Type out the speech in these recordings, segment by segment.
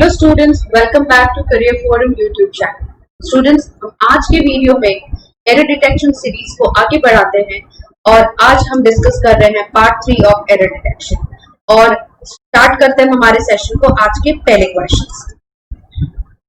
Hello students, welcome back to career forum YouTube channel. Students, हम आज के video में एरर डिटेक्शन सीरीज को आगे बढ़ाते हैं और आज हम डिस्कस कर रहे हैं पार्ट 3 ऑफ एरर डिटेक्शन और स्टार्ट करते हैं हमारे सेशन को आज के पहले क्वेश्चन से।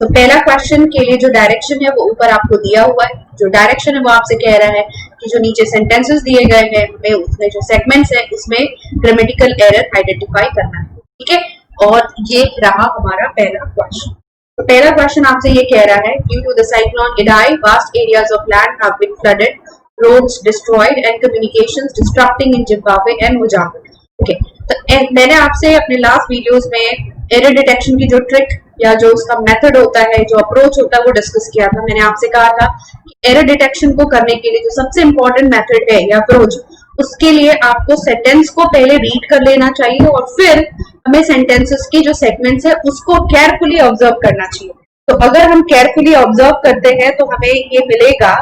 तो पहला क्वेश्चन के लिए जो डायरेक्शन है वो ऊपर आपको दिया हुआ है। जो डायरेक्शन है वो आपसे कह रहा है कि जो नीचे सेंटेंसेस दिए गए हैं हमें उसमें जो सेगमेंट्स है उसमें ग्रामेटिकल एरर आइडेंटिफाई करना है। ठीक है, और ये रहा हमारा पहला क्वेश्चन। तो पहला क्वेश्चन आपसे ये कह रहा है, due to the cyclone Idai vast areas of land have been flooded, roads destroyed and communications distracting in Zimbabwe and Mozambique. Okay, तो मैंने आपसे अपने लास्ट वीडियोस में एरर डिटेक्शन की जो ट्रिक या जो उसका मेथड होता है, जो अप्रोच होता है वो डिस्कस किया था। मैंने आपसे कहा था कि एरर डिटेक्शन को करने के लिए जो सबसे इंपॉर्टेंट मेथड है या अप्रोच, उसके लिए आपको सेंटेंस को पहले रीड कर लेना चाहिए और फिर हमें सेंटेंसेस के जो सेगमेंट्स है उसको केयरफुली ऑब्जर्व करना चाहिए। तो अगर हम केयरफुली ऑब्जर्व करते हैं तो हमें ये मिलेगा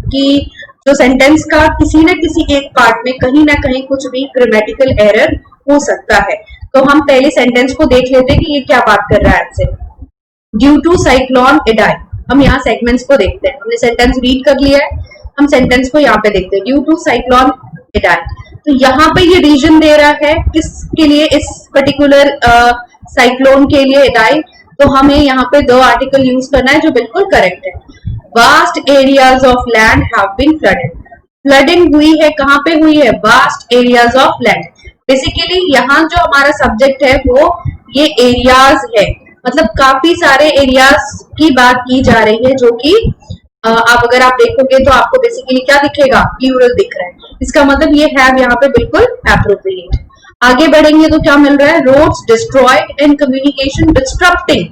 कि जो सेंटेंस का किसी न किसी एक पार्ट में कहीं ना कहीं कुछ भी ग्रामेटिकल एरर हो सकता है। तो हम पहले सेंटेंस को देख लेते हैं कि ये क्या बात कर रहा है आपसे। ड्यू टू साइक्लोन इडाई, हम यहाँ सेगमेंट्स को देखते हैं। हमने सेंटेंस रीड कर लिया है, हम सेंटेंस को यहाँ पे देखते हैं। ड्यू टू साइक्लोन इडाई, तो यहाँ पे ये रीजन दे रहा है किसके लिए, इस पर्टिकुलर साइक्लोन के लिए इडाई। तो हमें यहाँ पे दो आर्टिकल यूज करना है जो बिल्कुल करेक्ट है। Vast areas of land have been flooded, flooding हुई है, कहाँ पे हुई है, vast areas of land. Basically यहाँ जो हमारा सब्जेक्ट है वो ये एरियाज है, मतलब काफी सारे एरियाज की बात की जा रही है, जो कि आप अगर आप देखोगे तो आपको बेसिकली क्या दिखेगा, प्लूरल दिख रहा है। इसका मतलब ये है यहाँ पे बिल्कुल एप्रोप्रिएट। आगे बढ़ेंगे तो क्या मिल रहा है, roads destroyed and communication distracting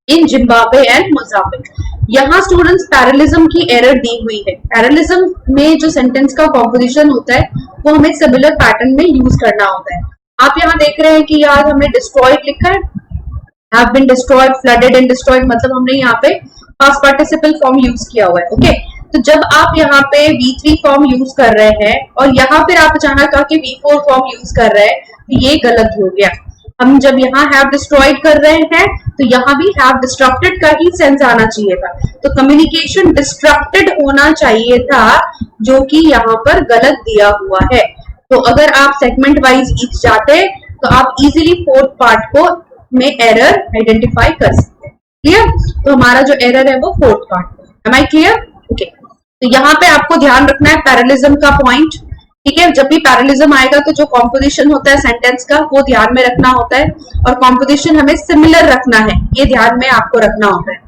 in Zimbabwe and Mozambique. यहाँ स्टूडेंट्स पैरेललिज्म की एरर दी हुई है। पैरेललिज्म में जो सेंटेंस का कॉम्पोजिशन होता है वो हमें सिमिलर पैटर्न में यूज करना होता है। आप यहाँ देख रहे हैं कि यार हमने डिस्ट्रॉयड लिखा है, have been destroyed, flooded and destroyed, मतलब हमने यहाँ पे पास्ट पार्टिसिपल फॉर्म यूज किया हुआ है। ओके, तो जब आप यहाँ पे V3 फॉर्म यूज कर रहे हैं और यहाँ फिर आप अचानक आके V4 फॉर्म यूज कर रहे हैं, तो ये गलत हो गया। हम जब यहाँ हैव डिस्ट्रॉयड कर रहे हैं तो यहाँ भी हैव डिस्ट्रक्टेड का ही सेंस आना चाहिए था। तो कम्युनिकेशन डिस्ट्रक्टेड होना चाहिए था, जो कि यहाँ पर गलत दिया हुआ है। तो अगर आप सेगमेंट वाइज ईच जाते तो आप इजिली फोर्थ पार्ट को में एरर आइडेंटिफाई कर सकते हैं। क्लियर? तो हमारा जो एरर है वो fourth part. Am I clear? Okay, तो यहाँ पे आपको ध्यान रखना है पैरेललिज्म का पॉइंट। ठीक है, जब भी पैरेललिज्म आएगा तो जो कॉम्पोजिशन होता है सेंटेंस का वो ध्यान में रखना होता है और कॉम्पोजिशन हमें सिमिलर रखना है, ये ध्यान में आपको रखना होता है।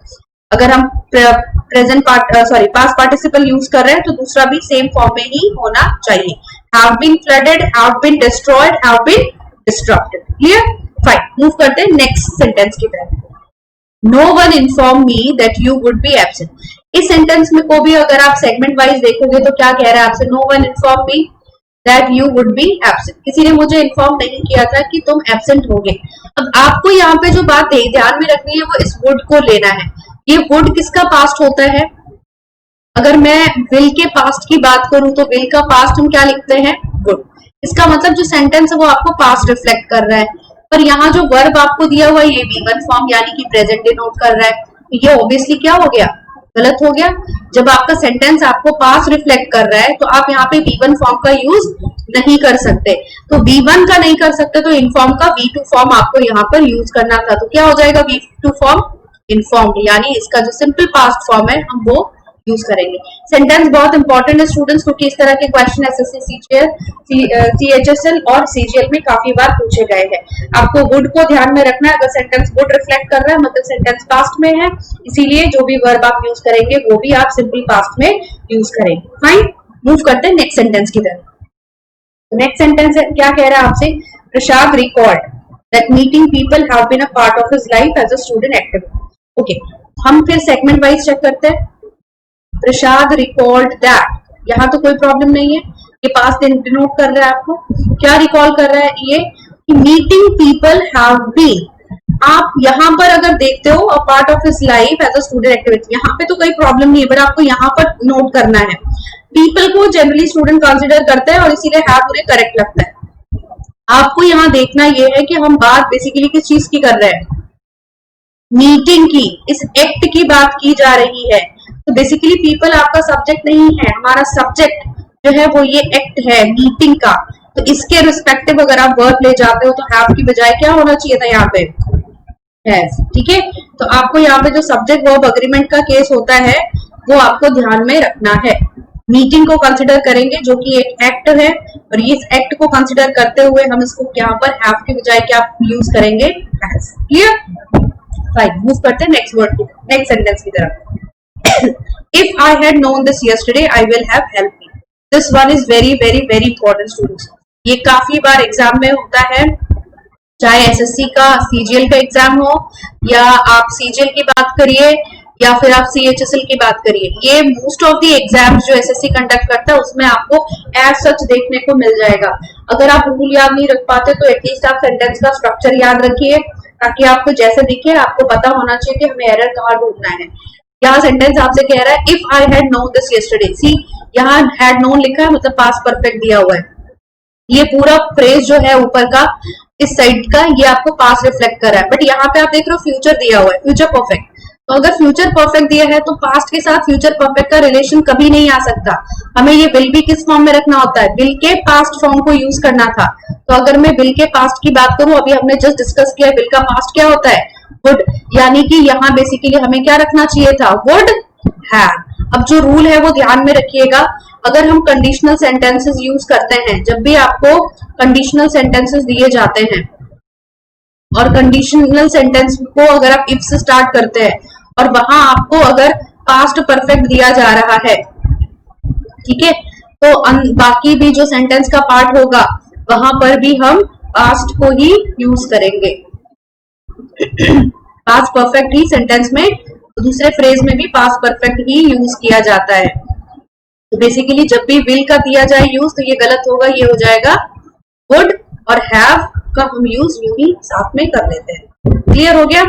अगर हम प्रेजेंट पास्ट पार्टिसिपल यूज कर रहे हैं तो दूसरा भी सेम फॉर्म में ही होना चाहिए। Have been flooded, have been destroyed, have been destructed. Clear? Fine, move करते हैं नेक्स्ट सेंटेंस की तरफ। No one inform me that you would be absent. इस सेंटेंस में को भी अगर आप सेगमेंट वाइज देखोगे तो क्या कह रहा है आपसे, no one inform me that you would be absent. किसी ने मुझे इन्फॉर्म नहीं किया था कि तुम एब्सेंट होगे। अब आपको यहाँ पे जो बात ध्यान में रखनी है वो इस वुड को लेना है। ये वुड किसका पास्ट होता है? अगर मैं विल के पास्ट की बात करूं तो विल का पास्ट हम क्या लिखते हैं, वुड। इसका मतलब जो सेंटेंस है वो आपको पास्ट रिफ्लेक्ट कर रहा है। पर यहाँ जो वर्ब आपको दिया हुआ है ये V1 फॉर्म यानी कि प्रेजेंट डिनोट कर रहा है, तो ये ऑब्वियसली क्या हो गया, गलत हो गया। जब आपका सेंटेंस आपको पास्ट रिफ्लेक्ट कर रहा है तो आप यहाँ पे V1 फॉर्म का यूज नहीं कर सकते। तो V1 का नहीं कर सकते तो इनफॉर्म का V2 फॉर्म आपको यहाँ पर यूज करना था। तो क्या हो जाएगा V2 फॉर्म, इनफॉर्म्ड, यानी इसका जो सिंपल पास्ट फॉर्म है हम वो यूज करेंगे। सेंटेंस बहुत इंपॉर्टेंट है स्टूडेंट्स, क्योंकि इस तरह के क्वेश्चन एसएससी, सीजीएल, सीएचएसएल और सीजीएल में काफी बार पूछे गए हैं। आपको वुड को ध्यान में रखना है। अगर सेंटेंस वुड रिफ्लेक्ट कर रहा है मतलब सेंटेंस पास्ट में है, इसीलिए जो भी वर्ब आप यूज करेंगे वो भी आप सिंपल पास्ट में यूज करेंगे। फाइन, मूव करते हैं नेक्स्ट सेंटेंस की तरफ। नेक्स्ट सेंटेंस क्या कह रहा है आपसे, Prasad record that meeting people have been a part of his life as a student activity. Okay, हम फिर सेगमेंट वाइज चेक करते हैं। प्रसाद रिकॉल्ड दैट, यहाँ तो कोई प्रॉब्लम नहीं है, ये पास्ट डिनोट कर रहा है। आपको क्या रिकॉल कर रहा है ये, मीटिंग पीपल हैव बीन। आप यहाँ पर अगर देखते हो a part of his life as a student activity, यहाँ पे तो कोई प्रॉब्लम नहीं है, पर आपको यहाँ पर नोट करना है। पीपल को जनरली स्टूडेंट कंसिडर करते हैं और इसीलिए हैव उन्हें करेक्ट लगता है। आपको यहाँ देखना ये है कि हम बात बेसिकली किस चीज की कर रहे हैं, मीटिंग की, इस एक्ट की बात की जा रही है। तो बेसिकली पीपल आपका सब्जेक्ट नहीं है, हमारा सब्जेक्ट जो है वो ये एक्ट है मीटिंग का। तो इसके रिस्पेक्टिव अगर आप वर्ब ले जाते हो तो हैव की बजाय क्या होना चाहिए था यहाँ पे, हैज। ठीक है, तो आपको यहाँ पे जो सब्जेक्ट वर्ब अग्रीमेंट का केस होता है वो आपको ध्यान में रखना है। मीटिंग को कंसिडर करेंगे जो कि एक एक्ट है, और इस एक्ट को कंसिडर करते हुए हम इसको यहाँ पर हैव की बजाय क्या यूज करेंगे, हैज। क्लियर? फाइन, मूव करते हैं नेक्स्ट वर्ड की, नेक्स्ट सेंटेंस की तरफ। If I had known this yesterday I will have help me. This one is very very very important students. ये काफी बार एग्जाम में होता है, चाहे एसएससी का सीजीएल का एग्जाम हो, या आप सीजीएल की बात करिए या फिर आप सीएचएसएल की बात करिए। ये मोस्ट ऑफ द एग्जाम्स जो एसएससी कंडक्ट करता है उसमें आपको एज सच देखने को मिल जाएगा। अगर आप रूल याद नहीं रख पाते तो एटलीस्ट आप सेंटेंस का स्ट्रक्चर याद रखिए, ताकि आपको जैसे दिखे आपको पता होना चाहिए कि हमें एरर कहाँ ढूंढना है। यहाँ सेंटेंस आपसे कह रहा है if I had known this yesterday. See, यहाँ हैड नोन लिखा है, मतलब पास्ट परफेक्ट दिया हुआ है। ये पूरा फ्रेज जो है ऊपर का इस साइड का ये आपको पास्ट रिफ्लेक्ट कर रहा है, बट यहाँ पे आप देख रहे हो फ्यूचर दिया हुआ है, फ्यूचर परफेक्ट। तो अगर फ्यूचर परफेक्ट दिया है तो पास्ट के साथ फ्यूचर परफेक्ट का रिलेशन कभी नहीं आ सकता। हमें ये विल भी किस फॉर्म में रखना होता है, विल के पास्ट फॉर्म को यूज करना था। तो अगर मैं विल के पास्ट की बात करूं, अभी हमने जस्ट डिस्कस किया विल का पास्ट क्या होता है, वुड, यानी कि यहाँ बेसिकली हमें क्या रखना चाहिए था, वुड हैव। अब जो रूल है वो ध्यान में रखिएगा, अगर हम कंडीशनल सेंटेंसेस यूज करते हैं, जब भी आपको कंडीशनल सेंटेंसेस दिए जाते हैं और कंडीशनल सेंटेंस को अगर आप इफ से स्टार्ट करते हैं और वहां आपको अगर पास्ट परफेक्ट दिया जा रहा है, ठीक है, तो बाकी भी जो सेंटेंस का पार्ट होगा वहां पर भी हम पास्ट को ही यूज करेंगे। पास्ट परफेक्ट ही सेंटेंस में, दूसरे फ्रेज में भी पास्ट परफेक्ट ही यूज किया जाता है। तो बेसिकली जब भी विल का दिया जाए यूज तो ये गलत होगा, ये हो जाएगा वुड, और हैव का हम यूज यूं ही साथ में कर लेते हैं। क्लियर हो गया?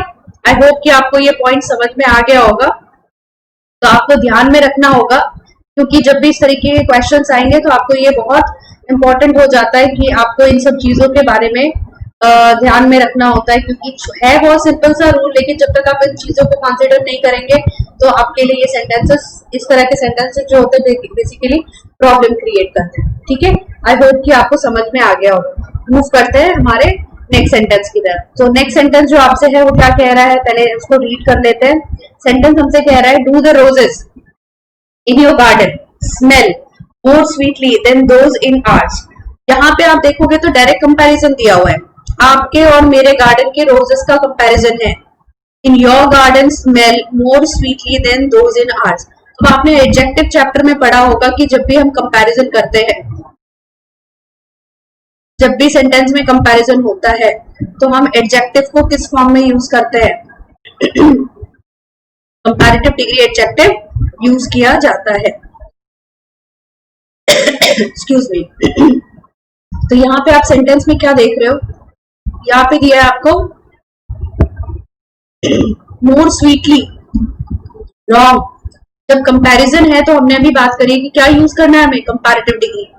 आई होप कि आपको ये पॉइंट समझ में आ गया होगा। तो आपको ध्यान में रखना होगा, क्योंकि जब भी इस तरीके के क्वेश्चंस आएंगे तो आपको ये बहुत इंपॉर्टेंट हो जाता है कि आपको इन सब चीजों के बारे में ध्यान में रखना होता है, क्योंकि है बहुत सिंपल सा रूल, लेकिन जब तक आप इन चीजों को कंसिडर नहीं करेंगे तो आपके लिए ये सेंटेंसेस, इस तरह के सेंटेंसेस जो होते हैं बेसिकली प्रॉब्लम क्रिएट करते हैं। ठीक है, आई होप कि आपको समझ में आ गया होगा। मूव करते हैं हमारे नेक्स्ट सेंटेंस की तरफ। तो नेक्स्ट सेंटेंस जो आपसे है वो क्या कह रहा है, पहले उसको रीड कर लेते हैं। सेंटेंस हमसे कह रहा है do the roses in your garden smell more sweetly than those in ours. यहाँ पे आप देखोगे तो डायरेक्ट कंपैरिजन दिया हुआ है, आपके और मेरे गार्डन के रोजेस का कंपैरिजन है। In your garden smell more sweetly than those in ours. अब आपने एडजेक्टिव चैप्टर में पढ़ा होगा कि जब भी हम कंपैरिजन करते हैं, जब भी सेंटेंस में कंपैरिजन होता है तो हम एडजेक्टिव को किस फॉर्म में यूज करते हैं, कंपैरेटिव डिग्री एडजेक्टिव यूज किया जाता है। Excuse me. तो यहाँ पे आप सेंटेंस में क्या देख रहे हो, यहाँ पे दिया है आपको मोर स्वीटली, रॉन्ग। जब कंपैरिजन है तो हमने अभी बात करी कि क्या यूज करना है हमें, कंपैरेटिव डिग्री।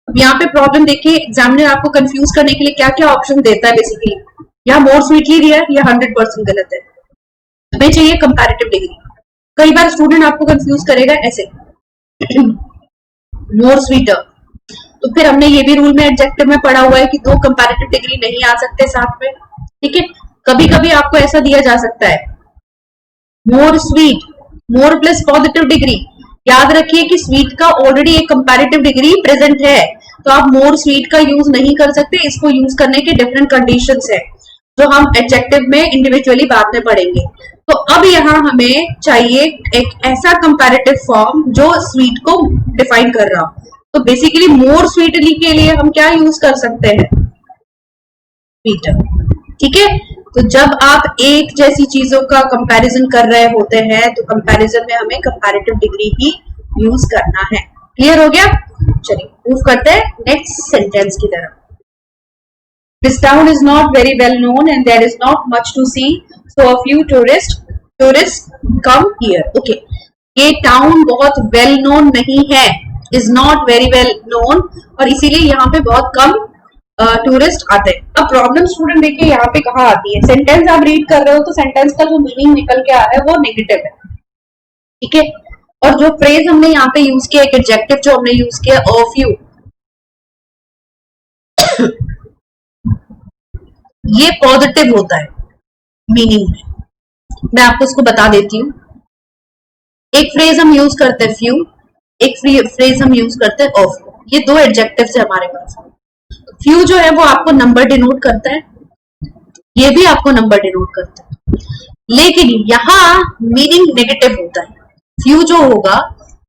अब यहाँ पे प्रॉब्लम देखिए, एग्जामिनर आपको कंफ्यूज करने के लिए क्या क्या ऑप्शन देता है। बेसिकली यहाँ मोर स्वीटली दिया है, यह 100% गलत है, हमें चाहिए कंपैरेटिव डिग्री। कई बार स्टूडेंट आपको कंफ्यूज करेगा ऐसे मोर स्वीटर, तो फिर हमने ये भी रूल में एडजेक्टिव में पढ़ा हुआ है कि दो कंपैरेटिव डिग्री नहीं आ सकते साथ में। ठीक है, कभी कभी आपको ऐसा दिया जा सकता है मोर स्वीट, मोर प्लस पॉजिटिव डिग्री। याद रखिए कि स्वीट का ऑलरेडी एक कंपैरेटिव डिग्री प्रेजेंट है, तो आप मोर स्वीट का यूज नहीं कर सकते। इसको यूज करने के डिफरेंट कंडीशंस है जो हम एडजेक्टिव में इंडिविजुअली बाद में पढ़ेंगे। तो अब यहाँ हमें चाहिए एक ऐसा कंपैरेटिव फॉर्म जो स्वीट को डिफाइन कर रहा हो। तो बेसिकली मोर स्वीटली के लिए हम क्या यूज कर सकते हैं, स्वीटर। ठीक है, तो जब आप एक जैसी चीजों का कंपैरिजन कर रहे होते हैं तो कंपैरिजन में हमें कंपैरेटिव डिग्री ही यूज करना है। क्लियर हो गया? चलिए मूव करते हैं नेक्स्ट सेंटेंस की तरफ। This town is not very well known and there is not much to see, so a few tourists come here. Okay, ये टाउन बहुत वेल नोन नहीं है, is not very well known, और इसीलिए यहाँ पे बहुत कम टूरिस्ट आते हैं। अब प्रॉब्लम स्टूडेंट देखिए यहाँ पे कहाँ आती है, सेंटेंस आप रीड कर रहे हो तो सेंटेंस का जो मीनिंग निकल के आ रहा है वो नेगेटिव है, ठीक है। और जो फ्रेज हमने यहाँ पे यूज किया, एक एडजेक्टिव जो हमने यूज किया ऑफ यू, ये पॉजिटिव होता है मीनिंग में। मैं आपको इसको बता देती हूँ। एक फ्रेज हम यूज करते हैं फ्यू, एक फ्रेज हम यूज करते हैं ऑफ यू। ये दो एडजेक्टिव है हमारे पास। फ्यू जो है वो आपको नंबर डिनोट करता है, ये भी आपको नंबर डिनोट करता है, लेकिन यहाँ मीनिंग नेगेटिव होता है। फ्यू जो होगा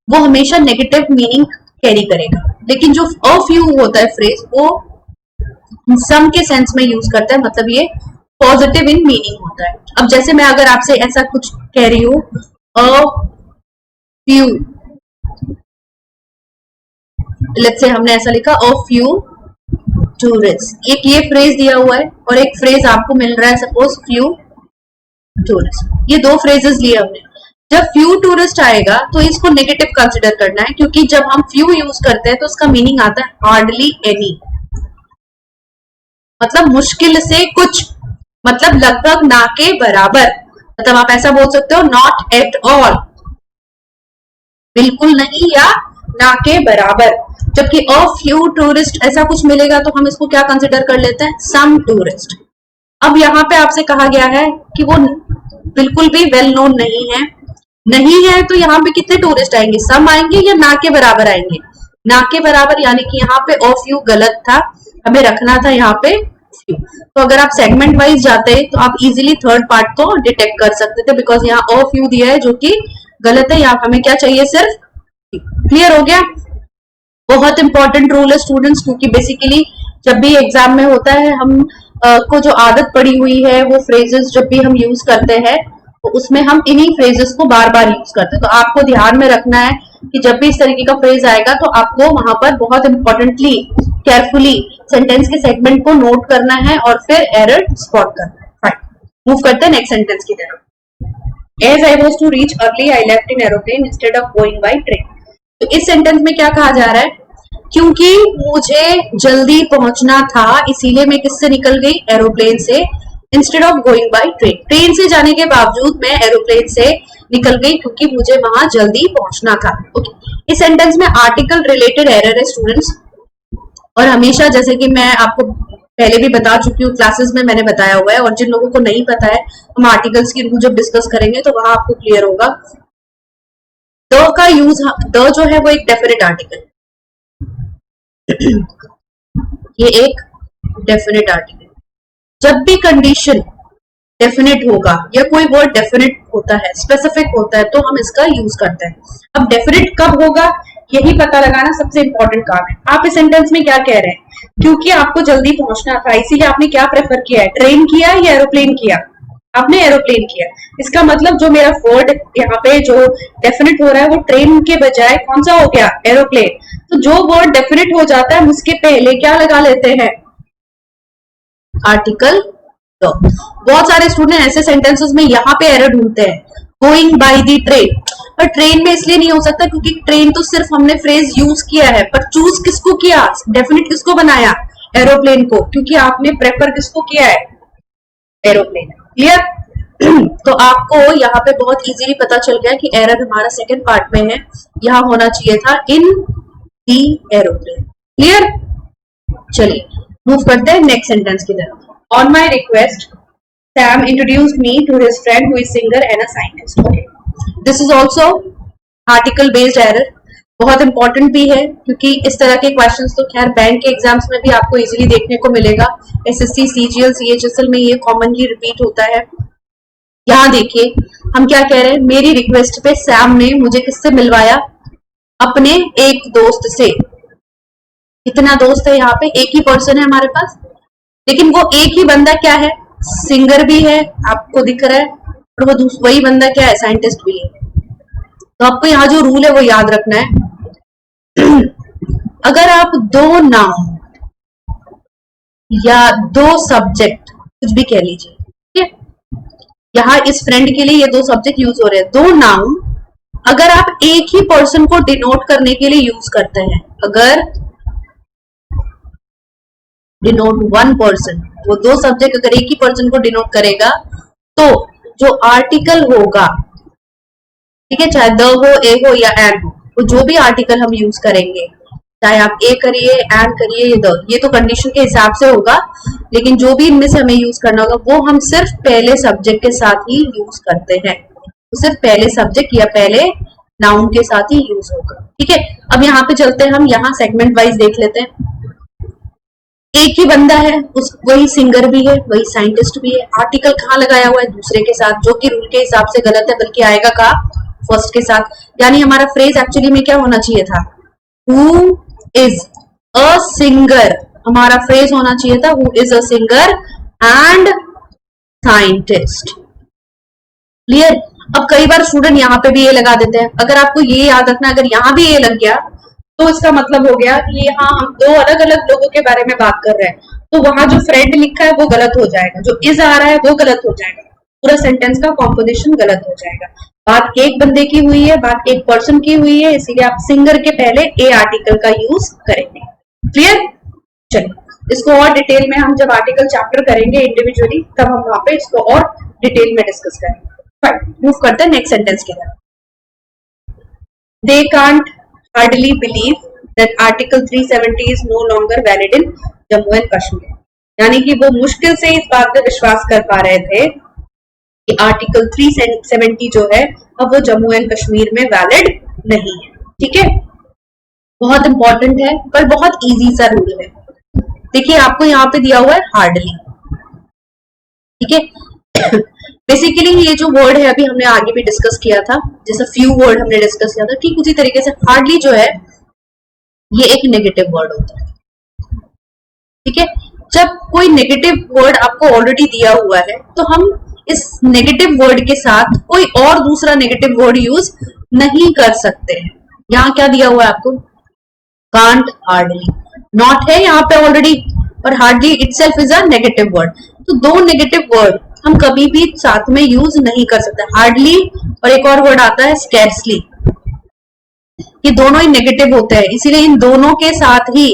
वो हमेशा नेगेटिव मीनिंग कैरी करेगा, लेकिन जो अ फ्यू होता है फ्रेज वो सम के सेंस में यूज करता है, मतलब ये पॉजिटिव इन मीनिंग होता है। अब जैसे मैं अगर आपसे ऐसा कुछ कह रही हूं, अ फ्यू, लेट्स से हमने ऐसा लिखा अ फ्यू टूरिस्ट, एक ये फ्रेज दिया हुआ है और एक फ्रेज आपको मिल रहा है सपोज फ्यू टूरिस्ट, ये दो फ्रेजेस लिए हमने। जब फ्यू टूरिस्ट आएगा तो इसको नेगेटिव कंसिडर करना है, क्योंकि जब हम फ्यू यूज करते हैं तो उसका मीनिंग आता है हार्डली एनी, मतलब मुश्किल से कुछ, मतलब लगभग ना के बराबर। मतलब आप ऐसा बोल सकते हो नॉट एट ऑल, बिल्कुल नहीं या ना के बराबर। जबकि अ फ्यू टूरिस्ट ऐसा कुछ मिलेगा तो हम इसको क्या कंसिडर कर लेते हैं, सम टूरिस्ट। अब यहाँ पे आपसे कहा गया है कि वो बिल्कुल भी वेल नोन नहीं है, नहीं है तो यहाँ पे कितने टूरिस्ट आएंगे, सम आएंगे या ना के बराबर आएंगे, ना के बराबर, यानी कि यहाँ पे ऑफ यू गलत था, हमें रखना था यहाँ पे फ्यू। तो अगर आप सेगमेंट वाइज जाते तो आप इजीली थर्ड पार्ट को डिटेक्ट कर सकते थे, बिकॉज यहाँ ऑफ यू दिया है जो कि गलत है, यहाँ हमें क्या चाहिए सिर्फ। क्लियर हो गया? बहुत इंपॉर्टेंट रूल है स्टूडेंट्स, क्योंकि बेसिकली जब भी एग्जाम में होता है हम को जो आदत पड़ी हुई है वो फ्रेजेस जब भी हम यूज करते हैं तो उसमें हम इन्हीं फ्रेजेस को बार बार यूज करते हैं। तो आपको ध्यान में रखना है कि जब भी इस तरीके का फ्रेज आएगा तो आपको वहां पर बहुत इंपॉर्टेंटली केयरफुली सेंटेंस के सेगमेंट को नोट करना है और फिर एरर स्पॉट करना है। फाइन, मूव करते हैं नेक्स्ट सेंटेंस की तरफ। As I was to reach early, I left in aeroplane instead of going by train. तो इस सेंटेंस में क्या कहा जा रहा है, क्योंकि मुझे जल्दी पहुंचना था इसीलिए मैं किससे निकल गई, एरोप्लेन से, instead of going by train. Train से जाने के बावजूद मैं एरोप्लेन से निकल गई क्योंकि मुझे वहां जल्दी पहुंचना था। ओके, इस सेंटेंस में आर्टिकल रिलेटेड एरर है स्टूडेंट्स, और हमेशा जैसे कि मैं आपको पहले भी बता चुकी हूँ, क्लासेस में मैंने बताया हुआ है, और जिन लोगों को नहीं पता है हम आर्टिकल्स की रूल जब डिस्कस करेंगे तो वहां आपको क्लियर होगा। द का यूज, द जो है वो एक डेफिनेट आर्टिकल, ये एक डेफिनेट आर्टिकल। जब भी कंडीशन डेफिनेट होगा या कोई वर्ड डेफिनेट होता है, स्पेसिफिक होता है, तो हम इसका यूज करते हैं। अब डेफिनेट कब होगा यही पता लगाना सबसे इंपॉर्टेंट काम है। आप इस सेंटेंस में क्या कह रहे हैं, क्योंकि आपको जल्दी पहुंचना था इसीलिए आपने क्या प्रेफर किया है, ट्रेन किया या एरोप्लेन किया, आपने एरोप्लेन किया। इसका मतलब जो मेरा वर्ड यहाँ पे जो डेफिनेट हो रहा है वो ट्रेन के बजाय कौन सा हो गया, एरोप्लेन। तो जो वर्ड डेफिनेट हो जाता है उसके पहले क्या लगा लेते हैं, आर्टिकल। तो बहुत सारे स्टूडेंट ऐसे सेंटेंसेस में यहाँ पे एरर ढूंढते हैं, गोइंग बाय द ट्रेन, पर ट्रेन में इसलिए नहीं हो सकता क्योंकि ट्रेन तो सिर्फ हमने फ्रेज यूज किया है, पर चूज किसको किया, डेफिनेट किसको बनाया, एरोप्लेन को, क्योंकि आपने प्रेफर किसको किया है, एरोप्लेन। क्लियर? तो आपको यहाँ पे बहुत इजीली पता चल गया कि एरर हमारा सेकंड पार्ट में है, यहाँ होना चाहिए था इन दी एरोप्लेन। क्लियर? चलिए मूव करते हैं नेक्स्ट सेंटेंस की तरफ। On my request Sam introduced me to his friend who is singer and a scientist. Okay. This is also article based error, बहुत इंपॉर्टेंट भी है क्योंकि इस तरह के क्वेश्चंस तो खैर बैंक के एग्जाम्स में भी आपको इजीली देखने को मिलेगा, एसएससी, सीजीएल, सीएचएसएल में ये कॉमनली रिपीट होता है। यहाँ देखिए हम क्या कह रहे हैं, मेरी रिक्वेस्ट पे सैम ने मुझे किससे मिलवाया, अपने एक दोस्त से। कितना दोस्त है यहाँ पे, एक ही पर्सन है हमारे पास, लेकिन वो एक ही बंदा क्या है, सिंगर भी है, आपको दिख रहा है, और वो वही बंदा क्या है, साइंटिस्ट भी है। तो आपको यहाँ जो रूल है वो याद रखना है। अगर आप दो नाउन या दो सब्जेक्ट कुछ भी कह लीजिए, ठीक है, यहाँ इस फ्रेंड के लिए ये दो सब्जेक्ट यूज हो रहे हैं, दो नाउन अगर आप एक ही पर्सन को डिनोट करने के लिए यूज करते हैं, अगर डिनोट वन पर्सन। वो दो सब्जेक्ट अगर एक ही पर्सन को डिनोट करेगा तो जो आर्टिकल होगा, ठीक है, चाहे द हो, ए हो या एन हो, तो जो भी आर्टिकल हम यूज करेंगे, चाहे आप ए करिए, एन करिए या द, ये तो कंडीशन के हिसाब से होगा, लेकिन जो भी इनमें से हमें यूज करना होगा वो हम सिर्फ पहले सब्जेक्ट के साथ ही यूज करते हैं। तो सिर्फ पहले सब्जेक्ट या पहले नाउन के साथ ही यूज होगा। ठीक है, अब यहाँ पे चलते हैं, हम यहाँ सेगमेंट वाइज देख लेते हैं। एक ही बंदा है, उस वही सिंगर भी है, वही साइंटिस्ट भी है। आर्टिकल कहाँ लगाया हुआ है? दूसरे के साथ, जो कि रूल के हिसाब से गलत है, बल्कि आएगा कहाँ? फर्स्ट के साथ। यानी हमारा फ्रेज एक्चुअली में क्या होना चाहिए था? हु इज अ सिंगर, हमारा फ्रेज होना चाहिए था who is a singer and scientist. Clear? अब कई बार स्टूडेंट यहाँ पे भी ये लगा देते हैं। अगर आपको ये याद रखना, अगर यहाँ भी ये लग गया तो इसका मतलब हो गया कि यहाँ हम दो अलग अलग लोगों के बारे में बात कर रहे हैं, तो वहां जो फ्रेंड लिखा है वो गलत हो जाएगा, जो इज आ रहा है वो गलत हो जाएगा, पूरा सेंटेंस का कॉम्पोजिशन गलत हो जाएगा। बात एक बंदे की हुई है, बात एक पर्सन की हुई है, इसीलिए आप सिंगर के पहले ए आर्टिकल का यूज करेंगे। क्लियर? चलिए, इसको और डिटेल में हम जब आर्टिकल चैप्टर करेंगे इंडिविजुअली, तब हम वहां पे इसको और डिटेल में डिस्कस करेंगे। मूव करते हैं नेक्स्ट सेंटेंस की तरफ। They can't hardly believe that Article 370 is no longer valid in Jammu and Kashmir। यानी कि वो मुश्किल से इस बात पे विश्वास कर पा रहे थे कि आर्टिकल 370 जो है अब वो जम्मू एंड कश्मीर में वैलिड नहीं है। ठीक है, बहुत इंपॉर्टेंट है पर बहुत इजी सा रूल है। देखिए, आपको यहाँ पे दिया हुआ है हार्डली। ठीक है, बेसिकली ये जो वर्ड है अभी हमने आगे भी डिस्कस किया था, जैसे फ्यू वर्ड हमने डिस्कस किया था, ठीक उसी तरीके से हार्डली जो है ये एक नेगेटिव वर्ड होता है। ठीक है, जब कोई नेगेटिव वर्ड आपको ऑलरेडी दिया हुआ है तो हम इस नेगेटिव वर्ड के साथ कोई और दूसरा नेगेटिव वर्ड यूज नहीं कर सकते हैं। यहाँ क्या दिया हुआ है आपको? Can't hardly. नॉट है यहाँ पे ऑलरेडी, और hardly itself is a negative word. तो दो नेगेटिव वर्ड हम कभी भी साथ में यूज नहीं कर सकते। हार्डली और एक और वर्ड आता है स्कैर्सली, ये दोनों ही नेगेटिव होते हैं, इसीलिए इन दोनों के साथ ही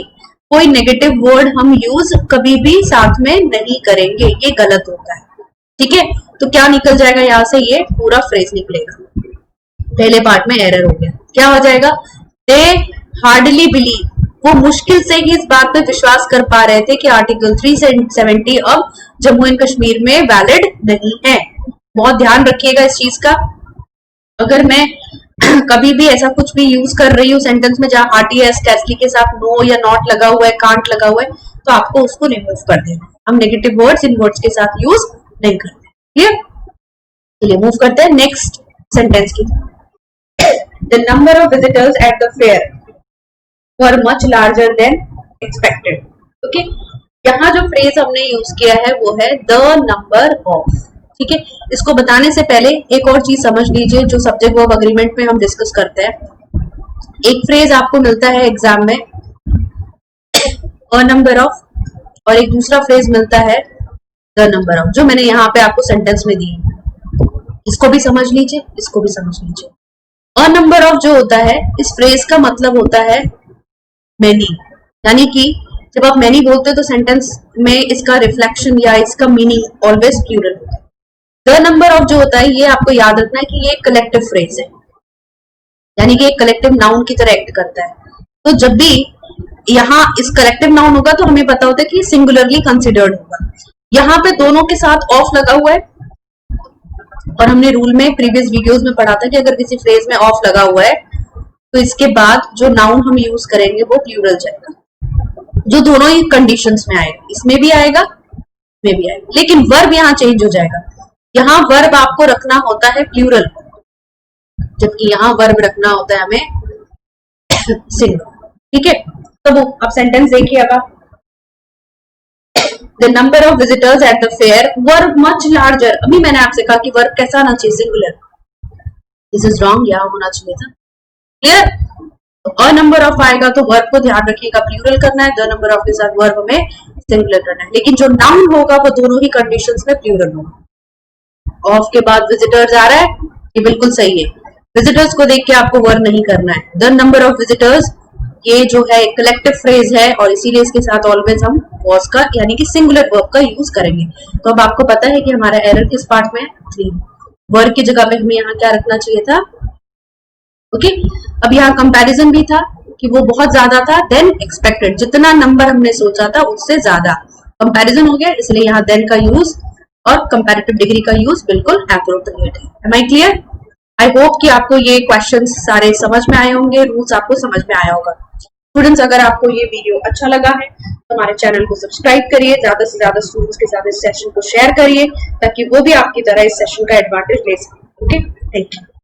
कोई नेगेटिव वर्ड हम यूज कभी भी साथ में नहीं करेंगे, ये गलत होता है। ठीक है, तो क्या निकल जाएगा यहाँ से? ये पूरा फ्रेज निकलेगा। पहले पार्ट में एरर हो गया, क्या हो जाएगा? दे हार्डली बिलीव, वो मुश्किल से ही इस बात पे विश्वास कर पा रहे थे कि आर्टिकल 370 अब जम्मू एंड कश्मीर में वैलिड नहीं है। बहुत ध्यान रखिएगा इस चीज का। अगर मैं कभी भी ऐसा कुछ भी यूज कर रही हूँ सेंटेंस में जहां आरटीएस स्कैर्सली के साथ नो या नॉट लगा हुआ है, कांट लगा हुआ है, तो आपको उसको रिमूव कर देना। हम नेगेटिव वर्ड्स इन वर्ड्स के साथ यूज नहीं करते। क्लियर? चलिए मूव करते हैं नेक्स्ट सेंटेंस की। The number of visitors at the fair were much larger than expected। Okay, यहाँ जो फ्रेज हमने यूज किया है वो है द नंबर ऑफ। ठीक है, इसको बताने से पहले एक और चीज समझ लीजिए जो सब्जेक्ट वर्ब एग्रीमेंट में हम डिस्कस करते हैं। एक फ्रेज आपको मिलता है एग्जाम में अ नंबर ऑफ, और एक दूसरा फ्रेज मिलता है द नंबर ऑफ, जो मैंने यहाँ पे आपको सेंटेंस में दी। इसको भी समझ लीजिए, इसको भी समझ लीजिए। अ नंबर ऑफ जो होता है, इस फ्रेज का मतलब होता है मैनी, यानी कि जब आप मैनी बोलते हो तो सेंटेंस में इसका रिफ्लेक्शन या इसका मीनिंग ऑलवेज प्लूरल होता है। द नंबर ऑफ जो होता है, ये आपको याद रखना है कि ये कलेक्टिव फ्रेज है, यानी कि एक कलेक्टिव नाउन की तरह एक्ट करता है। तो जब भी यहाँ इस कलेक्टिव नाउन होगा तो हमें पता होता है कि सिंगुलरली कंसिडर्ड होगा। यहाँ पे दोनों के साथ ऑफ लगा हुआ है, और हमने रूल में प्रीवियस वीडियोस में पढ़ा था कि अगर किसी फ्रेज में ऑफ लगा हुआ है तो इसके बाद जो नाउन हम यूज करेंगे वो प्लूरल जाएगा, जो दोनों ही कंडीशंस में आएगा। इसमें भी आएगा, इसमें भी आएगा, लेकिन वर्ब यहाँ चेंज हो जाएगा। यहाँ वर्ब आपको रखना होता है प्लूरल, जबकि यहाँ वर्ब रखना होता है हमें सिंगुलर। ठीक है, तो अब सेंटेंस देखिए। अब आप the number of visitors at the fair were much larger. अभी मैंने आपसे कहा कि वर्ब कैसा आना चाहिए? सिंगुलर। दिस इज रॉन्ग, यहाँ होना चाहिए था। क्लियर? अ नंबर ऑफ आएगा तो वर्ब को ध्यान रखिएगा प्लूरल करना है, द नंबर ऑफ के साथ वर्ब हमें सिंगुलर करना है, लेकिन जो नाउन होगा वो दोनों ही कंडीशंस में प्लूरल होगा। ऑफ के बाद विजिटर्स आ रहा है, ये बिल्कुल सही है। विजिटर्स को देख के आपको वर्ब नहीं करना है। द नंबर ऑफ विजिटर्स ये जो है कलेक्टिव फ्रेज है और इसीलिए इसके साथ ऑलवेज हम वॉज का यानी कि सिंगुलर वर्ब का यूज करेंगे। तो अब आपको पता है कि हमारा एरर किस पार्ट में है, 3। वर्ब की जगह पे हमें यहाँ क्या रखना चाहिए था, ओके। अब यहाँ कंपैरिजन भी था कि वो बहुत ज्यादा था देन एक्सपेक्टेड, जितना नंबर हमने सोचा था उससे ज्यादा कंपैरिजन हो गया, इसलिए यहाँ देन का यूज और कंपैरेटिव डिग्री का यूज बिल्कुल एप्रोप्रिएट है। Am I clear? I hope कि आपको ये क्वेश्चंस सारे समझ में आए होंगे, रूल्स आपको समझ में आया होगा। स्टूडेंट्स, अगर आपको ये वीडियो अच्छा लगा है तो हमारे चैनल को सब्सक्राइब करिए, ज्यादा से ज्यादा स्टूडेंट्स के साथ इस सेशन को शेयर करिए ताकि वो भी आपकी तरह इस सेशन का एडवांटेज ले सकें। Okay, thank you.